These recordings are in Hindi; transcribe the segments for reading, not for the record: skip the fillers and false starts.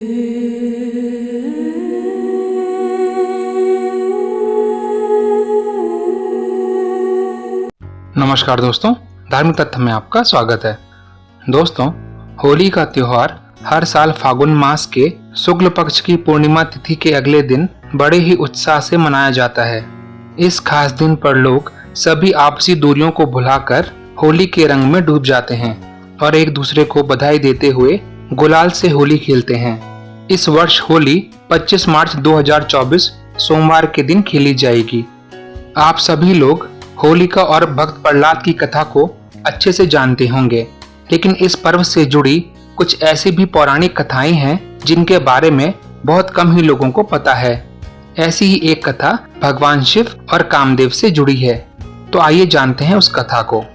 नमस्कार दोस्तों, धार्मिक तथ्य में आपका स्वागत है। दोस्तों, होली का त्योहार हर साल फागुन मास के शुक्ल पक्ष की पूर्णिमा तिथि के अगले दिन बड़े ही उत्साह से मनाया जाता है। इस खास दिन पर लोग सभी आपसी दूरियों को भुलाकर होली के रंग में डूब जाते हैं और एक दूसरे को बधाई देते हुए गुलाल से होली खेलते हैं। इस वर्ष होली 25 मार्च 2024 सोमवार के दिन खेली जाएगी। आप सभी लोग होलिका और भक्त प्रहलाद की कथा को अच्छे से जानते होंगे, लेकिन इस पर्व से जुड़ी कुछ ऐसी भी पौराणिक कथाएं हैं जिनके बारे में बहुत कम ही लोगों को पता है। ऐसी ही एक कथा भगवान शिव और कामदेव से जुड़ी है, तो आइए जानते हैं उस कथा को।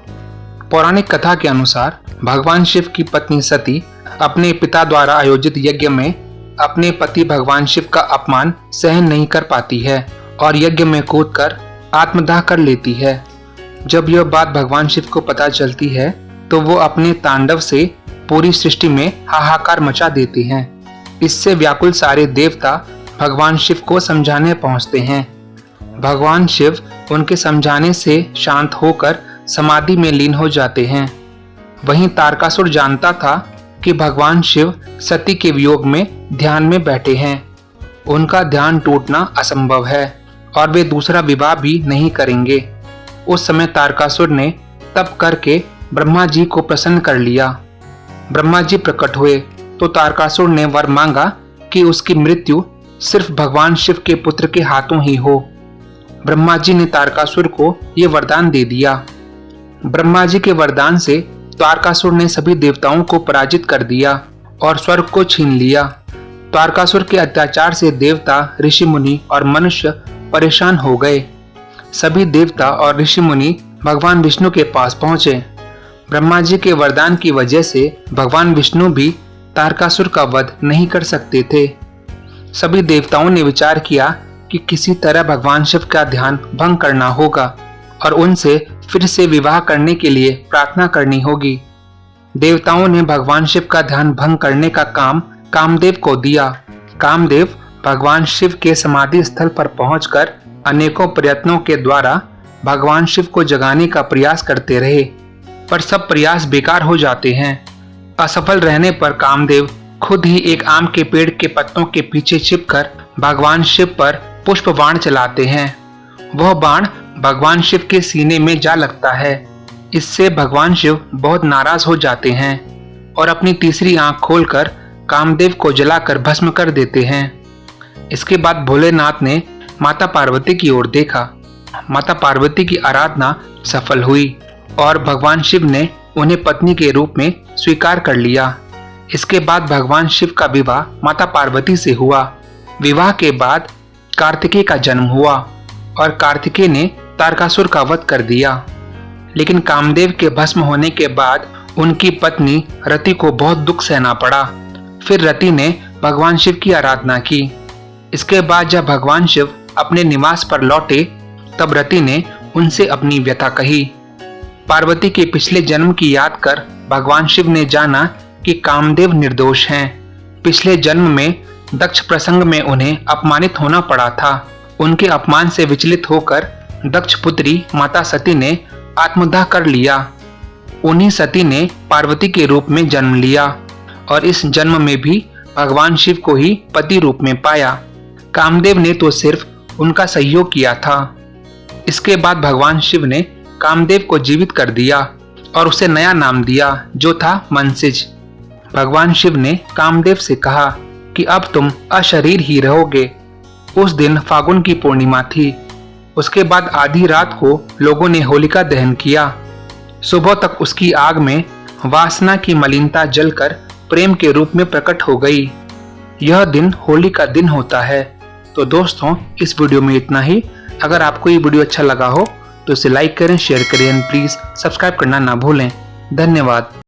पौराणिक कथा के अनुसार भगवान शिव की पत्नी सती अपने पिता द्वारा आयोजित यज्ञ में अपने पति भगवान शिव का अपमान सहन नहीं कर पाती है और यज्ञ में कूदकर आत्मदाह कर लेती है। जब यह बात भगवान शिव को पता चलती है तो वो अपने तांडव से पूरी सृष्टि में हाहाकार मचा देते हैं। इससे व्याकुल सारे देवता भगवान शिव को समझाने पहुंचते हैं। भगवान शिव उनके समझाने से शांत होकर समाधि में लीन हो जाते हैं। वहीं तारकासुर जानता था कि भगवान शिव सती के वियोग में ध्यान में बैठे हैं। उनका ध्यान टूटना असंभव है और वे दूसरा विवाह भी नहीं करेंगे। उस समय तारकासुर ने तप करके ब्रह्मा जी को प्रसन्न कर लिया। ब्रह्मा जी प्रकट हुए तो तारकासुर ने वर मांगा कि उसकी मृत्यु सिर्फ भगवान शिव के पुत्र के हाथों ही हो। ब्रह्मा जी ने तारकासुर को ये वरदान दे दिया। ब्रह्मा जी के वरदान से तारकासुर ने सभी देवताओं को पराजित कर दिया और स्वर्ग को छीन लिया। तारकासुर के अत्याचार से देवता, ऋषि मुनि और मनुष्य परेशान हो गए। सभी देवता और ऋषि मुनि भगवान विष्णु के पास पहुंचे। ब्रह्मा जी के वरदान की वजह से भगवान विष्णु भी तारकासुर का वध नहीं कर सकते थे। सभी देवताओं ने विचार किया कि किसी तरह भगवान शिव का ध्यान भंग करना होगा और उनसे फिर से विवाह करने के लिए प्रार्थना करनी होगी। देवताओं ने भगवान शिव का ध्यान भंग करने का काम कामदेव को दिया। कामदेव भगवान शिव के समाधि स्थल पर पहुंचकर अनेकों प्रयत्नों के द्वारा भगवान शिव को जगाने का प्रयास करते रहे, पर सब प्रयास बेकार हो जाते हैं। असफल रहने पर कामदेव खुद ही एक आम के पेड़ के पत्तों के पीछे छिपकर भगवान शिव पर पुष्प बाण चलाते हैं। वह बाण भगवान शिव के सीने में जा लगता है। इससे भगवान शिव बहुत नाराज हो जाते हैं और अपनी तीसरी आंख खोलकर कामदेव को जलाकर भस्म कर देते हैं। इसके बाद भोलेनाथ ने माता पार्वती की ओर देखा। माता पार्वती की आराधना सफल हुई और भगवान शिव ने उन्हें पत्नी के रूप में स्वीकार कर लिया। इसके बाद भगवान शिव का विवाह माता पार्वती से हुआ। विवाह के बाद कार्तिकेय का जन्म हुआ और कार्तिकेय ने तारकासुर का वध कर दिया। लेकिन कामदेव के भस्म होने के बाद उनकी पत्नी रति को बहुत दुख सहना पड़ा। फिर रति ने भगवान शिव की आराधना की। इसके बाद जब भगवान शिव अपने निवास पर लौटे तब रति ने उनसे अपनी व्यथा कही। पार्वती के पिछले जन्म की याद कर भगवान शिव ने जाना कि कामदेव निर्दोष हैं। पिछले जन्म में दक्ष प्रसंग में उन्हें अपमानित होना पड़ा था। उनके अपमान से विचलित होकर दक्ष पुत्री माता सती ने आत्मदाह कर लिया। उन्हीं सती ने पार्वती के रूप में जन्म लिया और इस जन्म में भी भगवान शिव को ही पति रूप में पाया। कामदेव ने तो सिर्फ उनका सहयोग किया था। इसके बाद भगवान शिव ने कामदेव को जीवित कर दिया और उसे नया नाम दिया जो था मनसिज। भगवान शिव ने कामदेव से कहा कि अब तुम अशरीर ही रहोगे। उस दिन फागुन की पूर्णिमा थी। उसके बाद आधी रात को लोगों ने होलिका दहन किया। सुबह तक उसकी आग में वासना की मलिनता जलकर प्रेम के रूप में प्रकट हो गई। यह दिन होली का दिन होता है। तो दोस्तों, इस वीडियो में इतना ही। अगर आपको ये वीडियो अच्छा लगा हो तो इसे लाइक करें, शेयर करें एंड प्लीज सब्सक्राइब करना ना भूलें। धन्यवाद।